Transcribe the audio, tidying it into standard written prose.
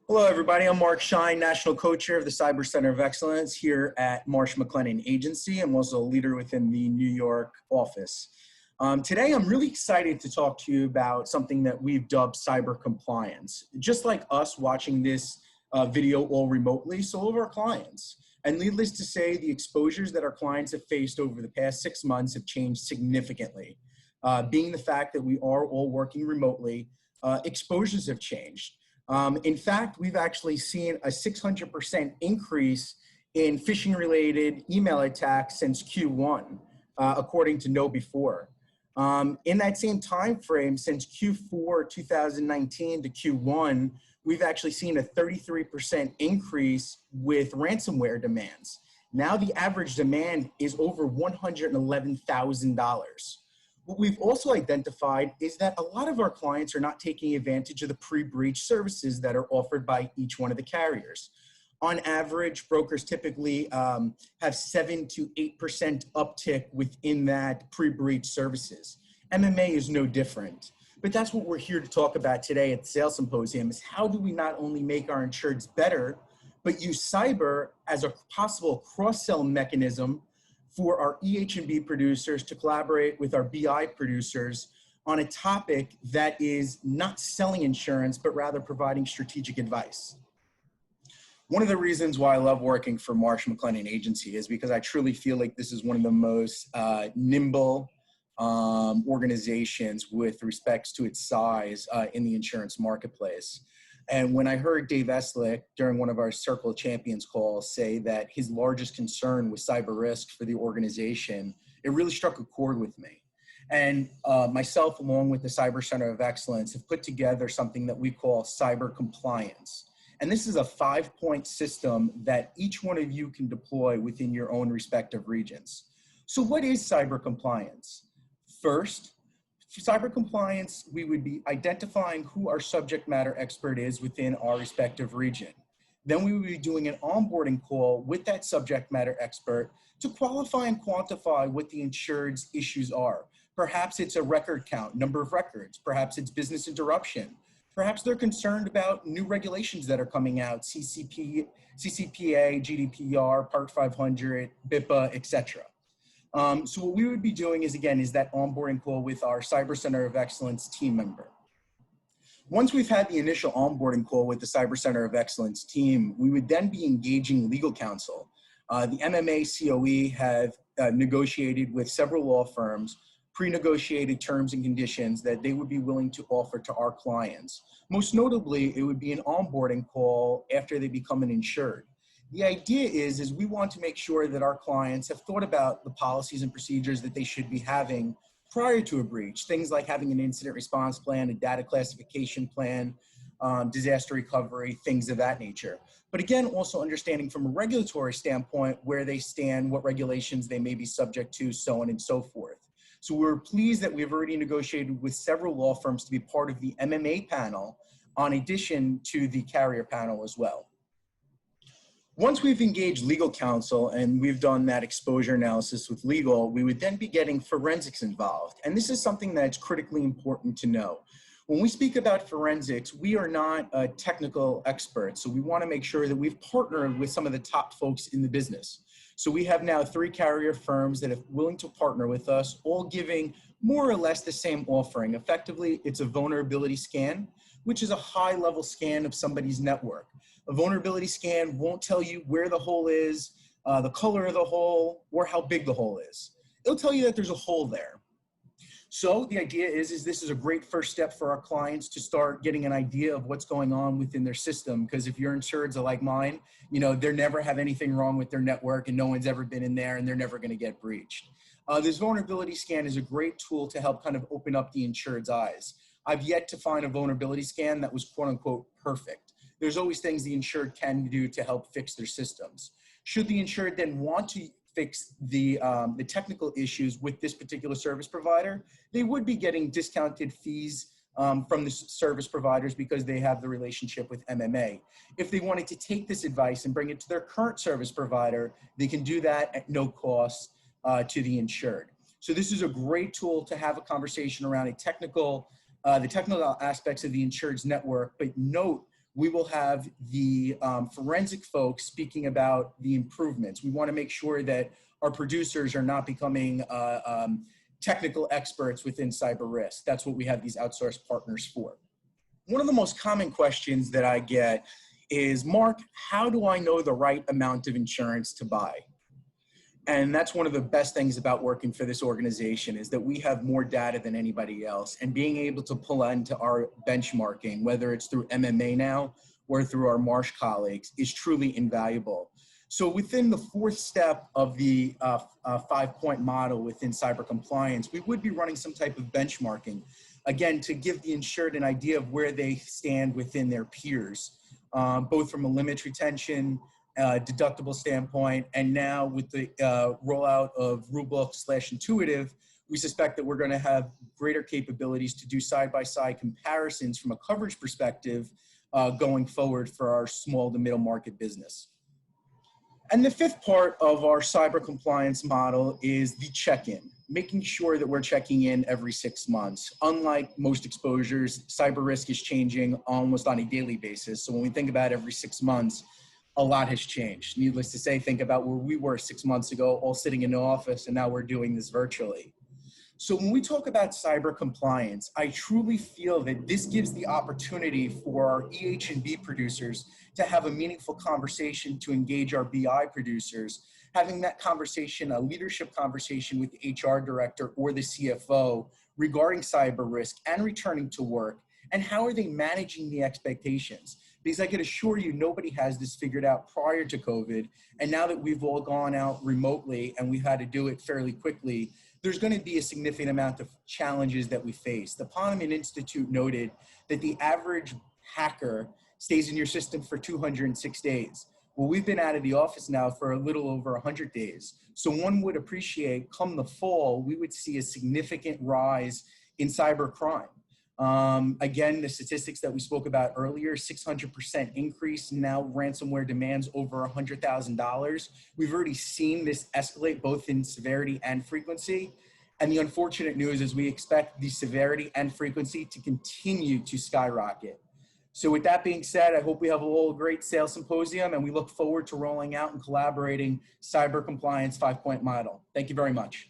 Hello, everybody. I'm Marc Schein, National Co-Chair of the Cyber Center of Excellence here at Marsh McLennan Agency. I'm also a leader within the New York office. Today, I'm really excited to talk to you about something that we've dubbed cyber compliance. Just like us watching this video all remotely, so of our clients. And needless to say, the exposures that our clients have faced over the past 6 months have changed significantly. Being the fact that we are all working remotely, exposures have changed. In fact, we've actually seen a 600% increase in phishing-related email attacks since Q1, according to KnowBe4. In that same time frame, since Q4 2019 to Q1, we've actually seen a 33% increase with ransomware demands. Now the average demand is over $111,000. What we've also identified is that a lot of our clients are not taking advantage of the pre-breach services that are offered by each one of the carriers. On average, brokers typically have 7 to 8% uptick within that pre-breach services. MMA is no different. But that's what we're here to talk about today at the Sales Symposium is how do we not only make our insureds better, but use cyber as a possible cross-sell mechanism for our EH&B producers to collaborate with our BI producers on a topic that is not selling insurance, but rather providing strategic advice. One of the reasons why I love working for Marsh McLennan Agency is because I truly feel like this is one of the most nimble organizations with respects to its size in the insurance marketplace. And when I heard Dave Eslick during one of our Circle of Champions calls say that his largest concern was cyber risk for the organization, it really struck a chord with me. And myself, along with the Cyber Center of Excellence, have put together something that we call cyber compliance. And this is a 5-point system that each one of you can deploy within your own respective regions. So what is cyber compliance? First, for cyber compliance, we would be identifying who our subject matter expert is within our respective region. Then we would be doing an onboarding call with that subject matter expert to qualify and quantify what the insured's issues are. Perhaps it's a record count, number of records. Perhaps it's business interruption. Perhaps they're concerned about new regulations that are coming out, CCPA, GDPR, Part 500, BIPA, etc. So what we would be doing is that onboarding call with our Cyber Center of Excellence team member. Once we've had the initial onboarding call with the Cyber Center of Excellence team, we would then be engaging legal counsel. The MMA COE have negotiated with several law firms, pre-negotiated terms and conditions that they would be willing to offer to our clients. Most notably, it would be an onboarding call after they become an insured. The idea is we want to make sure that our clients have thought about the policies and procedures that they should be having prior to a breach. Things like having an incident response plan, a data classification plan, disaster recovery, things of that nature. But again, also understanding from a regulatory standpoint where they stand, what regulations they may be subject to, so on and so forth. So we're pleased that we've already negotiated with several law firms to be part of the MMA panel, in addition to the carrier panel as well. Once we've engaged legal counsel and we've done that exposure analysis with legal, we would then be getting forensics involved. And this is something that's critically important to know. When we speak about forensics, we are not a technical expert. So we want to make sure that we've partnered with some of the top folks in the business. So we have now 3 carrier firms that are willing to partner with us, all giving more or less the same offering. Effectively, it's a vulnerability scan, which is a high-level scan of somebody's network. A vulnerability scan won't tell you where the hole is, the color of the hole, or how big the hole is. It'll tell you that there's a hole there. So the idea is this is a great first step for our clients to start getting an idea of what's going on within their system. Because if your insureds are like mine, they never have anything wrong with their network and no one's ever been in there and they're never going to get breached. This vulnerability scan is a great tool to help kind of open up the insured's eyes. I've yet to find a vulnerability scan that was quote unquote perfect. There's always things the insured can do to help fix their systems. Should the insured then want to fix the technical issues with this particular service provider, they would be getting discounted fees from the service providers because they have the relationship with MMA. If they wanted to take this advice and bring it to their current service provider, they can do that at no cost to the insured. So this is a great tool to have a conversation around the technical aspects of the insured's network, but note we will have the forensic folks speaking about the improvements. We want to make sure that our producers are not becoming technical experts within cyber risk. That's what we have these outsourced partners for. One of the most common questions that I get is, Mark, how do I know the right amount of insurance to buy? And that's one of the best things about working for this organization, is that we have more data than anybody else, and being able to pull into our benchmarking, whether it's through MMA now or through our Marsh colleagues, is truly invaluable. So within the fourth step of the 5-point model within cyber compliance, we would be running some type of benchmarking, again, to give the insured an idea of where they stand within their peers, both from a limit retention, deductible standpoint, and now with the rollout of Rulebook/Intuitive, we suspect that we're going to have greater capabilities to do side-by-side comparisons from a coverage perspective going forward for our small to middle market business. And the fifth part of our cyber compliance model is the check-in, making sure that we're checking in every 6 months. Unlike most exposures, cyber risk is changing almost on a daily basis. So when we think about every 6 months, a lot has changed. Needless to say, think about where we were 6 months ago, all sitting in the office, and now we're doing this virtually. So when we talk about cyber compliance, I truly feel that this gives the opportunity for our EH&B producers to have a meaningful conversation, to engage our BI producers, having that conversation, a leadership conversation with the HR director or the CFO regarding cyber risk and returning to work, and how are they managing the expectations? Because I can assure you, nobody has this figured out prior to COVID. And now that we've all gone out remotely and we've had to do it fairly quickly, there's going to be a significant amount of challenges that we face. The Ponemon Institute noted that the average hacker stays in your system for 206 days. Well, we've been out of the office now for a little over 100 days. So one would appreciate, come the fall, we would see a significant rise in cyber crime. Again, the statistics that we spoke about earlier, 600% increase, now ransomware demands over $100,000. We've already seen this escalate both in severity and frequency. And the unfortunate news is we expect the severity and frequency to continue to skyrocket. So with that being said, I hope we have a whole great sales symposium, and we look forward to rolling out and collaborating cyber compliance 5-point model. Thank you very much.